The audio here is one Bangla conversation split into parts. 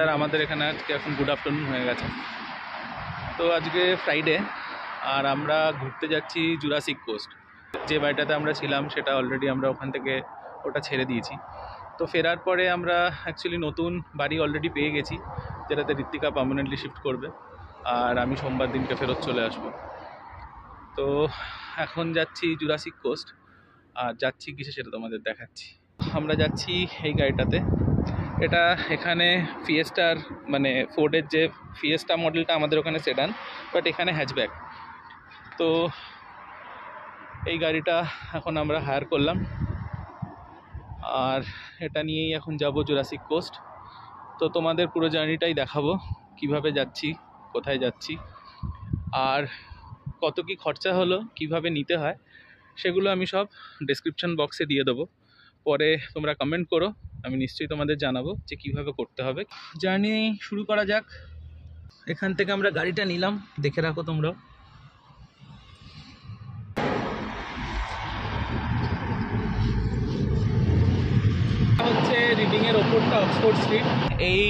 ওয়েদার আমাদের এখানে আজকে এখন গুড আফটারনুন হয়ে গেছে। তো আজকে ফ্রাইডে আর আমরা ঘুরতে যাচ্ছি জুরাসিক কোস্ট। যে বাড়িটাতে আমরা ছিলাম সেটা অলরেডি আমরা ওখান থেকে ওটা ছেড়ে দিয়েছি। তো ফেরার পরে আমরা অ্যাকচুয়ালি নতুন বাড়ি অলরেডি পেয়ে গেছি, যেটাতে ঋত্বিকা পার্মানেন্টলি শিফট করবে আর আমি সোমবার দিনকে ফেরত চলে আসব। তো এখন যাচ্ছি জুরাসিক কোস্ট, আর যাচ্ছি কিসে সেটা তোমাদের দেখাচ্ছি। আমরা যাচ্ছি এই গাড়িটাতে। এটা এখানে ফিয়েস্টার মানে ফোর্ডের যে ফিয়েস্টা মডেলটা আমাদের ওখানে সেডান, বাট এখানে হ্যাচব্যাক। তো এই গাড়িটা এখন আমরা হায়ার করলাম আর এটা নিয়েই এখন যাব জুরাসিক কোস্ট। তো তোমাদের পুরো জার্নিটাই দেখাবো, কিভাবে যাচ্ছি, কোথায় যাচ্ছি, আর কত কি খরচা হলো, কিভাবে নিতে হয়, সেগুলো আমি সব ডেসক্রিপশন বক্সে দিয়ে দেবো। পরে তোমরা কমেন্ট করো, আমি নিশ্চয়ই তোমাদের জানাবো যে কিভাবে করতে হবে। জার্নি শুরু করা যাক। এখান থেকে আমরা গাড়িটা নিলাম, দেখে রাখো তোমরা। হচ্ছে রিডিংয়ের ওপরটা অক্সফোর্ড স্ট্রিট, এই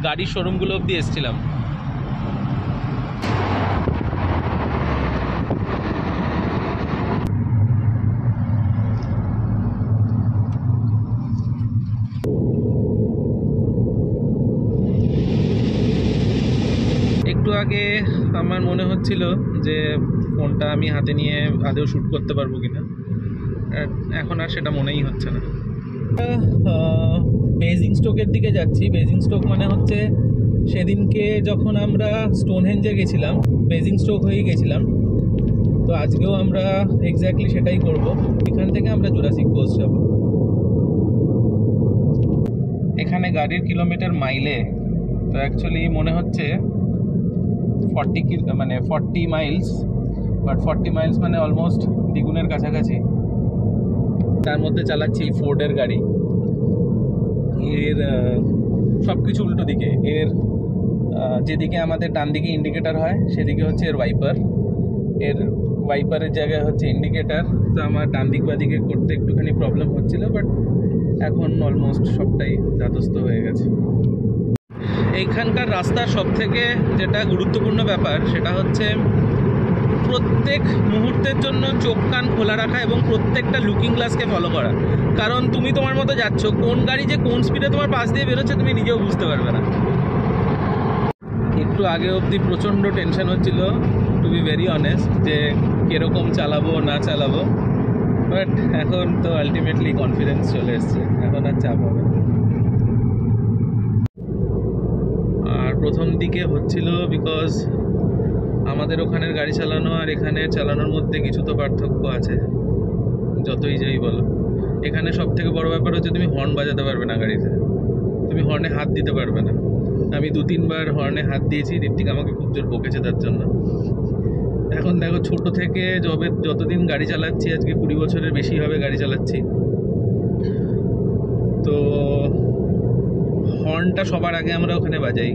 গাড়ির শোরুমগুলো অবধি এসেছিলাম। একটু আগে আমার মনে হচ্ছিল যে ফোনটা আমি হাতে নিয়ে আদেও শ্যুট করতে পারবো কিনা, এখন আর সেটা মনেই হচ্ছে না। বেজিংস্টোকের দিকে যাচ্ছি। বেজিংস্টোক মানে হচ্ছে সেদিনকে যখন আমরা স্টোনহেঞ্জে গেছিলাম বেজিংস্টোক হয়ে গেছিলাম, তো আজকেও আমরা এক্স্যাক্টলি সেটাই করব। এখান থেকে আমরা জুরাসিক কোস্ট যাব। এখানে গাড়ির কিলোমিটার মাইলে তো অ্যাকচুয়ালি মনে হচ্ছে 40 মাইলস, বাট 40 মাইলস মানে অলমোস্ট দ্বিগুণের কাছাকাছি। তার মধ্যে চালাচ্ছি এই ফোর্ডের গাড়ি। এর সব কিছু উল্টো দিকে। এর যেদিকে আমাদের ডান দিকে ইন্ডিকেটার হয় সেদিকে হচ্ছে এর ওয়াইপার, এর ওয়াইপারের জায়গায় হচ্ছে ইন্ডিকেটার। তো আমার ডান দিক বা দিকে করতে একটুখানি প্রবলেম হচ্ছিল, বাট এখন অলমোস্ট সবটাই যথেষ্ট হয়ে গেছে। এইখানকার রাস্তার সবথেকে যেটা গুরুত্বপূর্ণ ব্যাপার সেটা হচ্ছে প্রত্যেক মুহূর্তের জন্য চোখ কান খোলা রাখা এবং প্রত্যেকটা লুকিং গ্লাসকে ফলো করা। কারণ তুমি তোমার মতো যাচ্ছ, কোন গাড়ি যে কোন স্পিডে তোমার পাশ দিয়ে বেরোচ্ছে তুমি নিজেও বুঝতে পারবে না। একটু আগে অবধি প্রচণ্ড টেনশন হচ্ছিল, টু বি ভেরি অনেস্ট, যে কীরকম চালাবো না চালাবো, বাট এখন তো আলটিমেটলি কনফিডেন্স চলে এসছে, এখন আর চাপ হবে। আর প্রথম দিকে হচ্ছিল বিকজ আমাদের ওখানের গাড়ি চালানো আর এখানে চালানোর মধ্যে কিছু তো পার্থক্য আছে, যতই যাই বলো। এখানে সব থেকে বড় ব্যাপার হচ্ছে তুমি হর্ন বাজাতে পারবে না গাড়িতে, তুমি হর্নে হাত দিতে পারবে না। আমি 2-3 বার হর্নে হাত দিয়েছি, ঋত্বিক আমাকে খুব জোর বকেছে তার জন্য। এখন দেখো, ছোট থেকে যতদিন গাড়ি চালাচ্ছি, আজকে 20 বছরের বেশি হবে গাড়ি চালাচ্ছি, তো হর্নটা সবার আগে আমরা ওখানে বাজাই,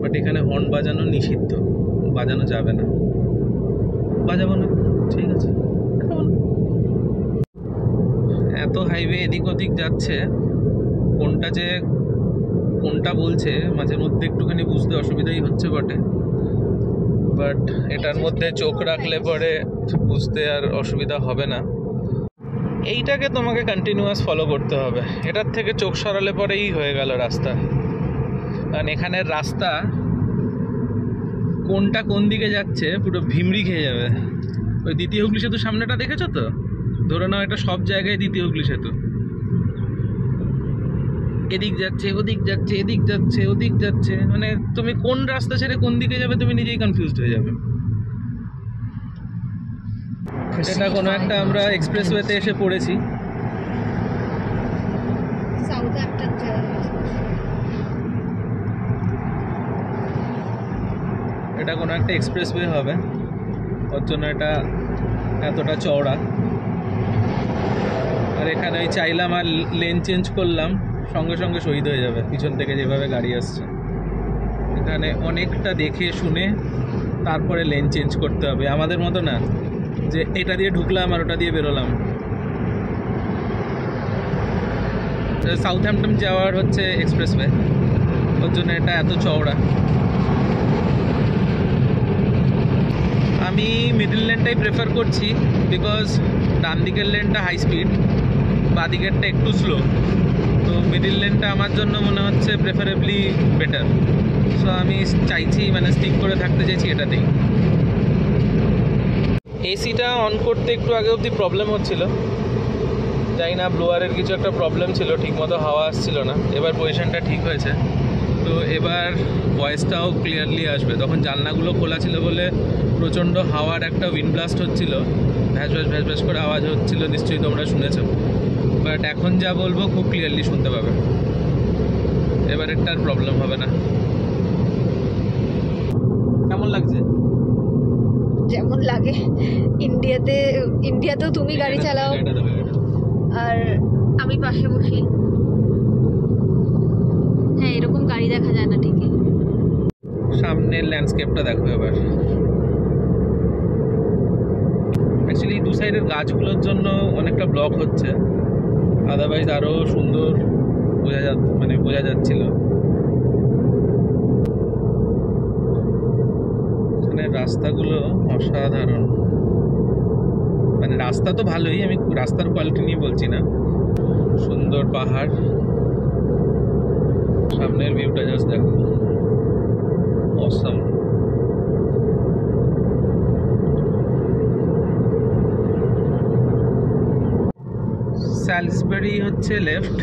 বাট এখানে হর্ন বাজানো নিষিদ্ধ, বাজানো যাবে না। বাজাবো না, ঠিক আছে। এত হাইওয়ে এদিক ওদিক যাচ্ছে, কোনটা বলছে মাঝে মধ্যে একটুখানি বুঝতে অসুবিধাই হচ্ছে বটে, বাট এটার মধ্যে চোখ রাখলে পরে বুঝতে আর অসুবিধা হবে না। এইটাকে তোমাকে কন্টিনিউয়াস ফলো করতে হবে, এটার থেকে চোখ সরালে পরেই হয়ে গেল রাস্তা। কারণ এখানের রাস্তা কোনটা কোন দিকে যাচ্ছে পুরো ভিমড়ি খেয়ে যাবে। ওই দ্বিতীয় হুগলি সেতু সামনেটা দেখেছো তো? ধরে নাও এটা সব জায়গায় দ্বিতীয় হুগলি সেতু। এদিক যাচ্ছে, ওদিক যাচ্ছে, এদিক যাচ্ছে, ওদিক যাচ্ছে, মানে তুমি কোন রাস্তা ছেড়ে কোন দিকে যাবে তুমি নিজেই কনফিউজড হয়ে যাবে। এটা কোনো একটা আমরা এক্সপ্রেসওয়েতে এসে পড়েছি। এটা কোনো একটা এক্সপ্রেসওয়ে হবে, ওর জন্য এটা এতটা চওড়া। আর এখানে ওই চাইলাম আর লেন চেঞ্জ করলাম, সঙ্গে সঙ্গে শহীদ হয়ে যাবে পিছন থেকে যেভাবে গাড়ি আসছে। এখানে অনেকটা দেখে শুনে তারপরে লেন চেঞ্জ করতে হবে, আমাদের মতো না যে এটা দিয়ে ঢুকলাম আর ওটা দিয়ে বেরোলাম। সাউথহ্যাম্পটন যাওয়ার হচ্ছে এক্সপ্রেসওয়ে, ওর জন্য এটা এত চওড়া। আমি মিডল লেনটাই প্রেফার করছি, বিকজ ডান দিকের লেনটা হাই স্পিড, বাঁ দিকেরটা একটু স্লো। তো মিডল লেনটা আমার জন্য মনে হচ্ছে প্রেফারেবলি বেটার। সো আমি চাইছি, মানে স্টিক করে থাকতে চাইছি এটাতেই। এসিটা অন করতে একটু আগে অবধি প্রবলেম হচ্ছিল, জানি না ব্লোয়ারের কিছু একটা প্রবলেম ছিল, ঠিকমতো হাওয়া আসছিল না। এবার পজিশনটা ঠিক হয়েছে, তো এবার ভয়েসটাও ক্লিয়ারলি আসবে। তখন জানলাগুলো খোলা ছিল বলে প্রচণ্ড হাওয়ার একটা উইন্ড ব্লাস্ট হচ্ছিল, ভ্যাস ভ্যাস ভ্যাস ভ্যাস করে আওয়াজ হচ্ছিল, নিশ্চয়ই তোমরা শুনেছো। বাট এখন যা বলবো খুব ক্লিয়ারলি শুনতে পাবে, এবার একটা আর প্রবলেম হবে না। কেমন লাগছে? যেমন লাগে। ইন্ডিয়াতেও তুমি গাড়ি চালাও আর আমি পাশে বসি। হ্যাঁ, এরকম গাড়ি দেখা যায় না ঠিকই। সামনের ল্যান্ডস্কেপটা দেখো এবার। অ্যাকচুয়ালি দু সাইডের গাছগুলোর জন্য অনেকটা ব্লক হচ্ছে, আদারওয়াইজ আরও সুন্দর বোঝা যাচ্ছিল। এখানে রাস্তাগুলো অসাধারণ, মানে রাস্তা তো ভালোই, আমি রাস্তার কোয়ালিটি নিয়ে বলছি না। সুন্দর পাহাড়, সামনের ভিউটা জাস্ট দেখো, অসাম। স্যালিসবারি হচ্ছে লেফট,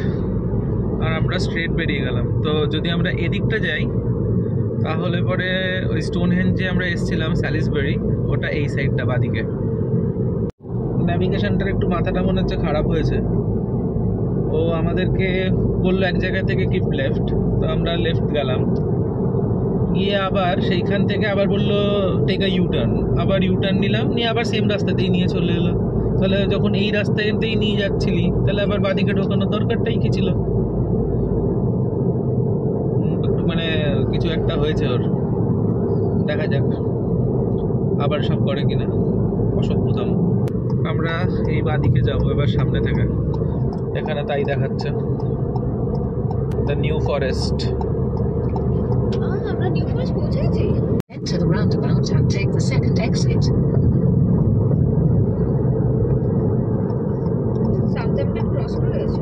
আর আমরা স্ট্রেট বেরিয়ে গেলাম। তো যদি আমরা এদিকটা যাই তাহলে পরে ওই স্টোনহেঞ্জ যে আমরা এসেছিলাম স্যালিসবারি, ওটা এই সাইডটা বাদিকে। ন্যাভিগেশনটার একটু মাথাটা মনে হচ্ছে খারাপ হয়েছে, ও আমাদেরকে বললো এক জায়গা থেকে কিপ লেফট, তো আমরা লেফট গেলাম, গিয়ে আবার সেইখান থেকে আবার বললো টেক আ ইউটার্ন, আবার ইউটার্ন নিলাম, নিয়ে আবার সেম রাস্তাতেই নিয়ে চলে এলো। তাহলে যখন এই রাস্তাতেই নিয়ে যাচ্ছিলি, তাহলে আবার বাদিকে ঢোকানোর দরকারটাই কি ছিল? মানে কিছু একটা হয়েছে ওর, দেখা যাক আবার সব করে কিনা, অসভ্যতম। আমরা এই বাদিকে যাবো এবার সামনে থেকে, এখানে তাই দেখাচ্ছে দ্য নিউ ফরেস্ট। আমরা নিউ ফরেস্ট পৌঁছেছি। Enter the roundabout and take the second exit. Southampton cross করে গেছি।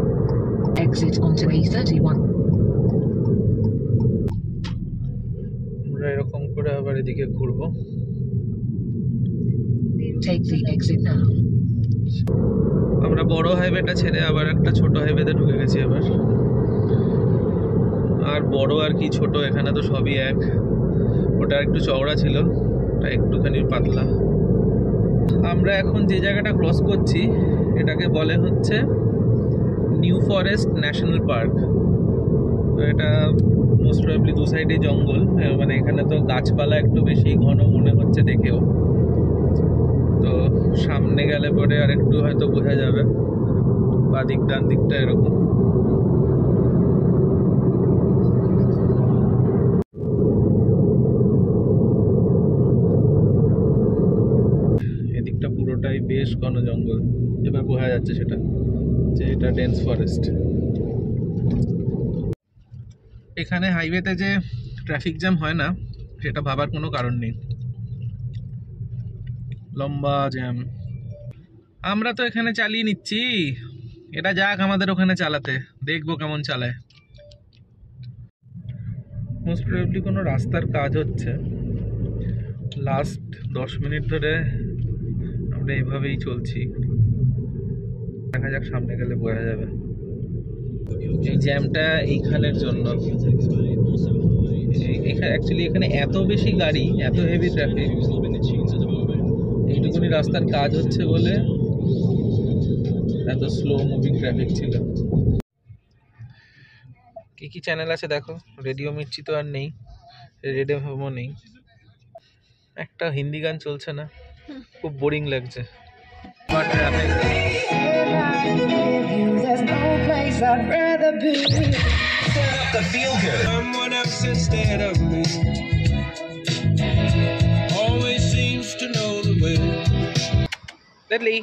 Exit onto A31. আমরা এরকম করে আবার এদিকে ঘুরবো। Take the exit now. আমরা বড় হাইওয়েটা ছেড়ে আবার একটা ছোট হাইওয়েতে ঢুকে গেছি এবার। আর বড় আর কি ছোট, এখানে তো সবই এক। ওটা একটু চওড়া ছিল, ওটা একটুখানি পাতলা। আমরা এখন যে জায়গাটা ক্রস করছি এটাকে বলে হচ্ছে নিউ ফরেস্ট ন্যাশনাল পার্ক। তো এটা মোস্ট প্রবাবলি দু সাইডে জঙ্গল, মানে এখানে তো গাছপালা একটু বেশি ঘন মনে হচ্ছে দেখেও। তো সামনে গেলে পরে আর একটু হয়তো বোঝা যাবে, বা দিক ডান দিকটা এরকম। এদিকটা পুরোটাই বেশ ঘন জঙ্গল, এবার বোঝা যাচ্ছে সেটা যে এটা ডেন্স ফরেস্ট। এখানে হাইওয়েতে যে ট্রাফিক জ্যাম হয় না সেটা ভাবার কোনো কারণ নেই, লম্বা জ্যাম। আমরা তো এখানে চালিয়ে নিচ্ছি, এটা যাক আমাদের ওখানে চালাতে, দেখবো কেমন চালায়। মোস্ট প্রবাবলি কোনো রাস্তার কাজ হচ্ছে, লাস্ট 10 মিনিট ধরে আমরা এইভাবেই চলছি, দেখা যাক সামনে গেলে বোঝা যাবে। এই জ্যামটা এইখানের জন্য, অ্যাকচুয়ালি এখানে এত বেশি গাড়ি, এত হেভি ট্রাফিক, এইটুকুনি রাস্তার কাজ হচ্ছে বলে এত স্লো মুভিং ট্রাফিক ছিল। কি কি চ্যানেল আছে দেখো, রেডিও মির্চি তো আর নেই, রেডিও হোমও নেই, একটা হিন্দি গান চলছে না, খুব বোরিং লাগছে। Deadly.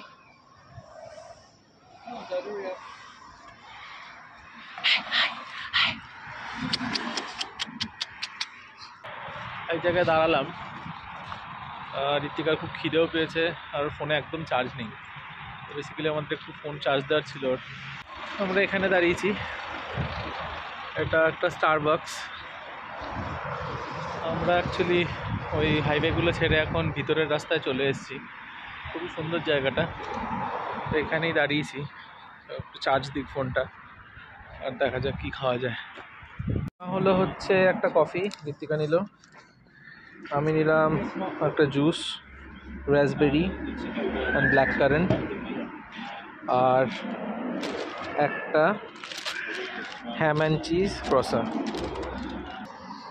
এক জায়গায় দাঁড়ালাম, ঋত্বিকার খুব খিদেও পেয়েছে আর ফোনে একদম চার্জ নেই। বেসিক্যালি আমাদের একটু ফোন চার্জ দেওয়ার ছিল। আমরা এখানে দাঁড়িয়েছি, এটা একটা স্টারবাকস। আমরা অ্যাকচুয়ালি ওই হাইওয়েগুলো ছেড়ে এখন ভিতরের রাস্তায় চলে এসেছি। খুবই সুন্দর জায়গাটা, তো এখানেই দাঁড়িয়েছি, একটু চার্জ দিই ফোনটা আর দেখা যাক কী খাওয়া যায়। হলো হচ্ছে একটা কফি ঋত্বিকা নিল, আমি নিলাম একটা juice, raspberry and black currant, আর একটা হ্যাম অ্যান্ড চিজ ক্রসা।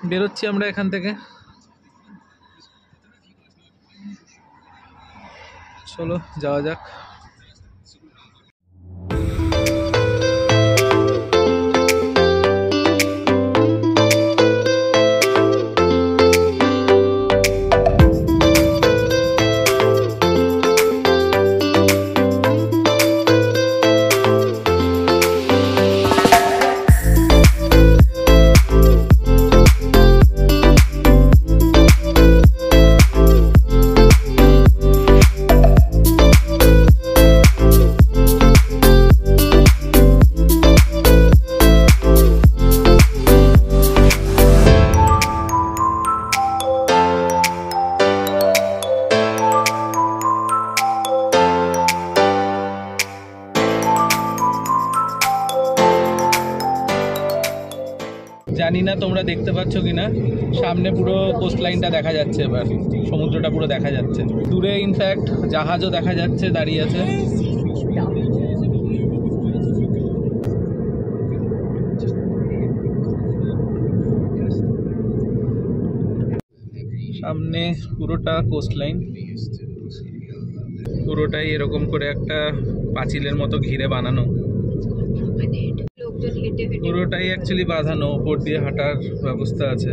বেরোচ্ছি আমরা এখান থেকে, চলো যাওয়া যাক। জানি না তোমরা দেখতে পাচ্ছ কিনা, সামনে পুরো কোস্ট লাইনটা দেখা যাচ্ছে, এবার সমুদ্রটা পুরো দেখা যাচ্ছে। দূরে ইনফ্যাক্ট জাহাজও দেখা যাচ্ছে দাঁড়িয়ে আছে। সামনে পুরোটা কোস্ট লাইন, পুরোটাই এরকম করে একটা পাঁচিলের মতো ঘিরে বানানো, পুরোটাই অ্যাকচুয়ালি বাঁধানো, ওপর দিয়ে হাঁটার ব্যবস্থা আছে।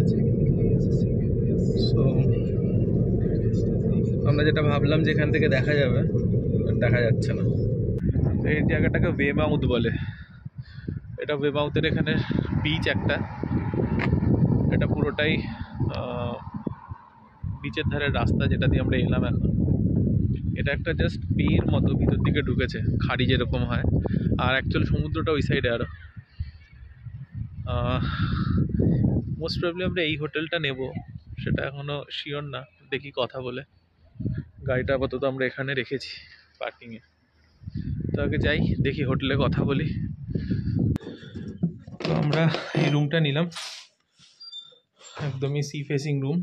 সো আমরা যেটা ভাবলাম যে এখান থেকে দেখা যাবে, দেখা যাচ্ছে না। এই জায়গাটাকে ওয়েমাউথ বলে, এটা ওয়েমাউথের এখানে বিচ একটা, এটা পুরোটাই বিচের ধারের রাস্তা যেটা দিয়ে আমরা এলাম এখন। এটা একটা জাস্ট বের মতো ভিতর দিকে ঢুকেছে, খাড়ি যেরকম হয়, আর অ্যাকচুয়ালি সমুদ্রটা ওই সাইডে আরও। মোস্ট প্রবলি আমরা এই হোটেলটা নেব, সেটা এখনও শিওর না, দেখি কথা বলে। গাড়িটা আপাতত আমরা এখানে রেখেছি পার্কিংয়ে, তো আগে যাই দেখি হোটেলে কথা বলি। তো আমরা এই রুমটা নিলাম, একদমই সি ফেসিং রুম,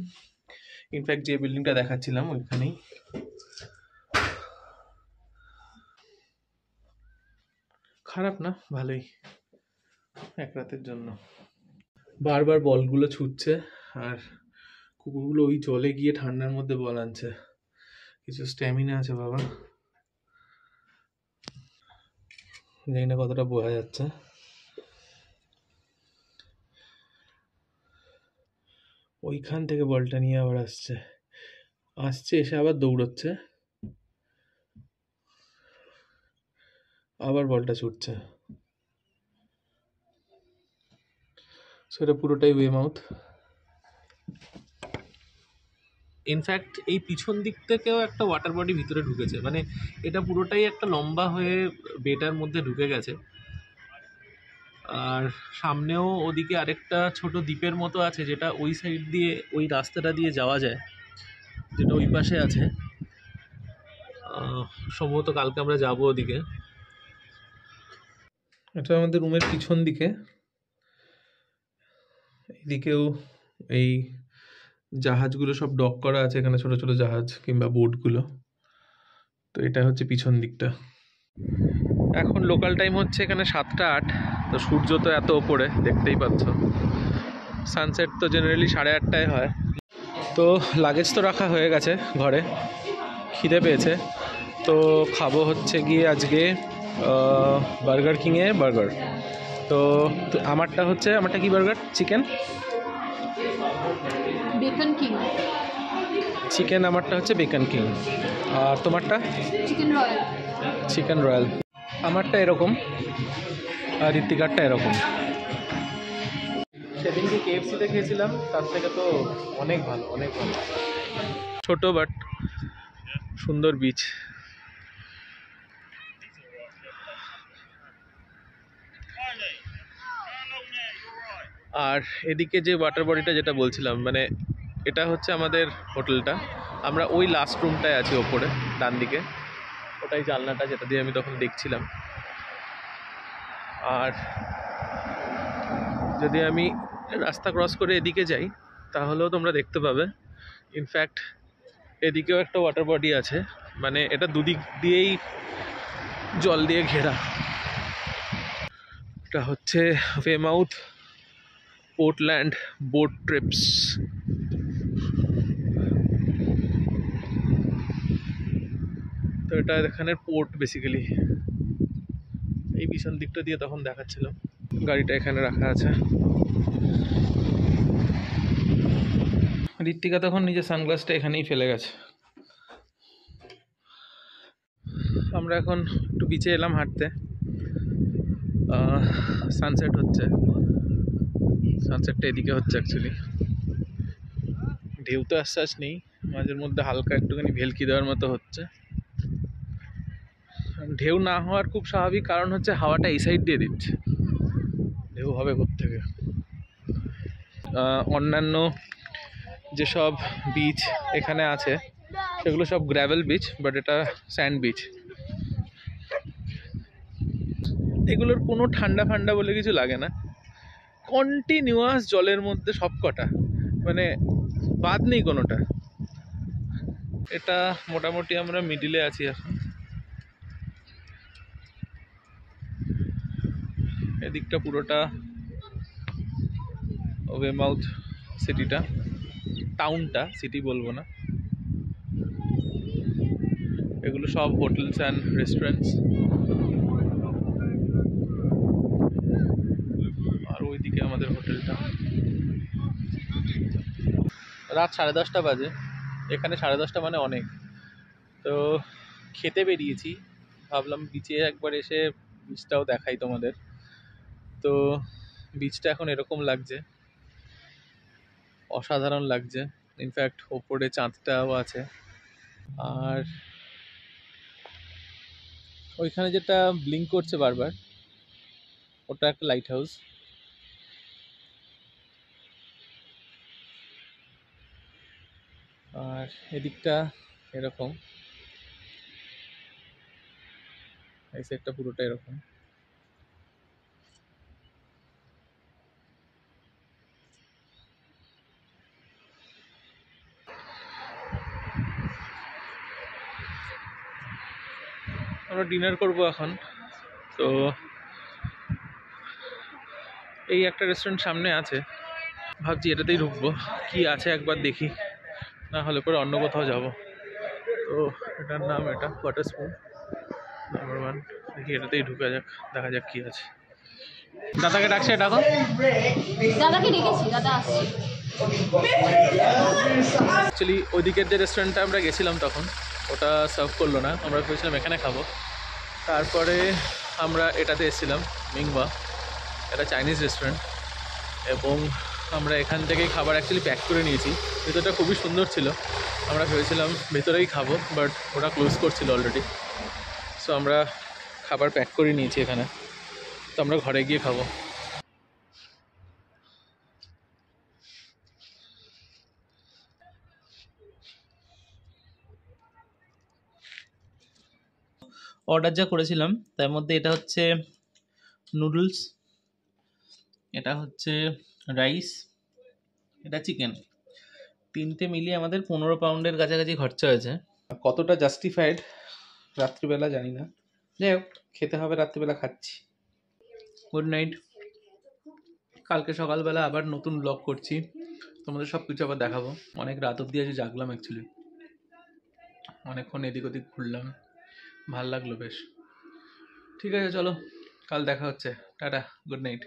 ইনফ্যাক্ট যে বিল্ডিংটা দেখাচ্ছিলাম ওইখানেই। খারাপ না, ভালোই এক রাতের জন্য। বারবার বলগুলো ছুটছে আর কুকুরগুলো ওই জলে গিয়ে ঠান্ডার মধ্যে বল আনছে। কিছু স্ট্যামিনা আছে বাবা, জানি না কতটা বোঝা যাচ্ছে। ওইখান থেকে বলটা নিয়ে আবার আসছে, এসে আবার দৌড়চ্ছে, আবার বলটা ছুটছে। সেটা পুরোটাই ওয়েমাউথ। ইনফ্যাক্ট এই পিছন দিক থেকেও একটা ওয়াটার বডি ভিতরে ঢুকেছে, মানে এটা পুরোটাই একটা লম্বা হয়ে বেটার মধ্যে ঢুকে গেছে। আর সামনেও ওদিকে আরেকটা ছোট দ্বীপের মতো আছে, যেটা ওই সাইড দিয়ে ওই রাস্তাটা দিয়ে যাওয়া যায়, যেটা ওই পাশে আছে। সম্ভবত কালকে আমরা যাবো ওদিকে। এটা আমাদের রুমের পিছন দিকে, এইদিকেও এই জাহাজগুলো সব ডক করা আছে, এখানে ছোট ছোট জাহাজ কিংবা বোটগুলো। তো এটা হচ্ছে পিছন দিকটা। এখন লোকাল টাইম হচ্ছে এখানে 7টা 8, তো সূর্য তো এত ওপরে দেখতেই পাচ্ছ। সানসেট তো জেনারেলি 8:30টায় হয়। তো লাগেজ তো রাখা হয়ে গেছে ঘরে, খিদে পেয়েছে, তো খাবো হচ্ছে গিয়ে আজকে বার্গার কিংয়ে বার্গার। তো আমারটা কি বার্গার? Beacon king. চিকেন আমারটা হচ্ছে বেকন কিং, আর তোমারটা? Chicken royal. আমারটা এরকম আর ঋত্বিকারটা এরকম। সেদিনকে KFC-তে খেয়েছিলাম তার থেকে তো অনেক ভালো, অনেক ভালো। ছোট বাট সুন্দর বিচ। আর এদিকে যে ওয়াটার বডিটা যেটা বলছিলাম, মানে এটা হচ্ছে আমাদের হোটেলটা। আমরা ওই লাস্ট রুমটায় আছি ওপরে ডান দিকে, ওটাই জানলাটা যেটা দিয়ে আমি তখন দেখছিলাম। আর যদি আমি রাস্তা ক্রস করে এদিকে যাই তাহলেও তোমরা দেখতে পাবে, ইনফ্যাক্ট এদিকেও একটা ওয়াটার বডি আছে, মানে এটা দুদিক দিয়েই জল দিয়ে ঘেরা। এটা হচ্ছে ওয়েমাউথ পোর্টল্যান্ড বোট ট্রিপস। তো এটা এখানের পোর্ট বেসিক্যালি। এই পিছন দিকটা দিয়ে তখন দেখাচ্ছিল। গাড়িটা এখানে রাখা আছে। ঋত্বিকা তখন নিজের সানগ্লাসটা এখানেই ফেলে গেছে। আমরা এখন একটু বিচে এলাম হাঁটতে। সানসেট হচ্ছে, সানসেটটা এদিকে হচ্ছে অ্যাকচুয়ালি। ঢেউ তো আশ্বাস নেই, মাঝের মধ্যে হালকা একটুখানি ভেলকি দেওয়ার মতো হচ্ছে। ঢেউ না হওয়ার খুব স্বাভাবিক কারণ হচ্ছে হাওয়াটা এই সাইড দিয়ে দিচ্ছে, ঢেউ হবে কোত্থেকে। অন্যান্য যেসব বিচ এখানে আছে সেগুলো সব গ্র্যাভেল বিচ, বাট এটা স্যান্ড বিচ। এগুলোর কোনো ঠান্ডা ফান্ডা বলে কিছু লাগে না, কন্টিনিউয়াস জলের মধ্যে সব কটা, মানে বাদ নেই কোনোটা। এটা মোটামুটি আমরা মিডিলে আছি এখন। এদিকটা পুরোটা ওয়েমাউথ সিটিটা, টাউনটা, সিটি বলবো না। এগুলো সব হোটেলস অ্যান্ড রেস্টুরেন্টস। আর ওইদিকে আমাদের হোটেলটা। রাত 10:30 বাজে, এখানে 10:30 মানে অনেক। তো খেতে বেরিয়েছি, ভাবলাম বিচে একবার এসে বিচটাও দেখাই তোমাদের। তো বিচটা এখন এরকম লাগছে, অসাধারণ লাগছে। ইনফ্যাক্ট ওপরে চাঁদটাও আছে। আর ওইখানে যেটা ব্লিঙ্ক করছে বারবার, ওটা একটা লাইট হাউস। আর এদিকটা এরকম, এই সাইডটা পুরোটা এরকম। আমরা ডিনার করব এখন। তো এই একটা রেস্টুরেন্ট সামনে আছে, ভাবছি এটাতেই ঢুকবো, কি আছে একবার দেখি, না হলে পরে অন্য কোথাও যাব। তো এটার নাম এটা ওয়াটার স্পুন নাম্বার 1। দেখি এটাতেই ঢুকে যাক, দেখা যাক কি আছে। দাদাকে ডাকছে, ডাকো। দাদাকে ডেকেছি, দাদা আসছে। অ্যাকচুয়ালি ওইদিকের যে রেস্টুরেন্টটা আমরা গেছিলাম তখন ওটা সার্ভ করলো না, আমরা ভেবেছিলাম এখানে খাবো। তারপরে আমরা এটাতে এসেছিলাম, মিংবা, এটা চাইনিজ রেস্টুরেন্ট। এবং আমরা এখান থেকেই খাবার অ্যাকচুয়ালি প্যাক করে নিয়েছি। ভেতরটা খুবই সুন্দর ছিল, আমরা ভেবেছিলাম ভেতরেই খাবো, বাট ওরা ক্লোজ করছিল অলরেডি। সো আমরা খাবার প্যাক করে নিয়েছি এখানে, তো আমরা ঘরে গিয়ে খাবো। অর্ডার যা করেছিলাম তার মধ্যে এটা হচ্ছে নুডলস, এটা হচ্ছে রাইস, এটা চিকেন। তিনটে মিলিয়ে আমাদের 15 পাউন্ডের কাছাকাছি খরচা হয়েছে। কতটা জাস্টিফাইড রাত্রিবেলা জানি না, যাই হোক খেতে হবে, রাত্রিবেলা খাচ্ছি। Good night. কালকে সকালবেলা আবার নতুন ব্লগ করছি, তোমাদের সব কিছু আবার দেখাবো। অনেক রাত অবধি আজ জাগলাম অ্যাকচুয়ালি, অনেকক্ষণ এদিক ওদিক ঘুরলাম, ভাল লাগলো বেশ। ঠিক আছে চলো, কাল দেখা হচ্ছে, টাটা, গুড নাইট।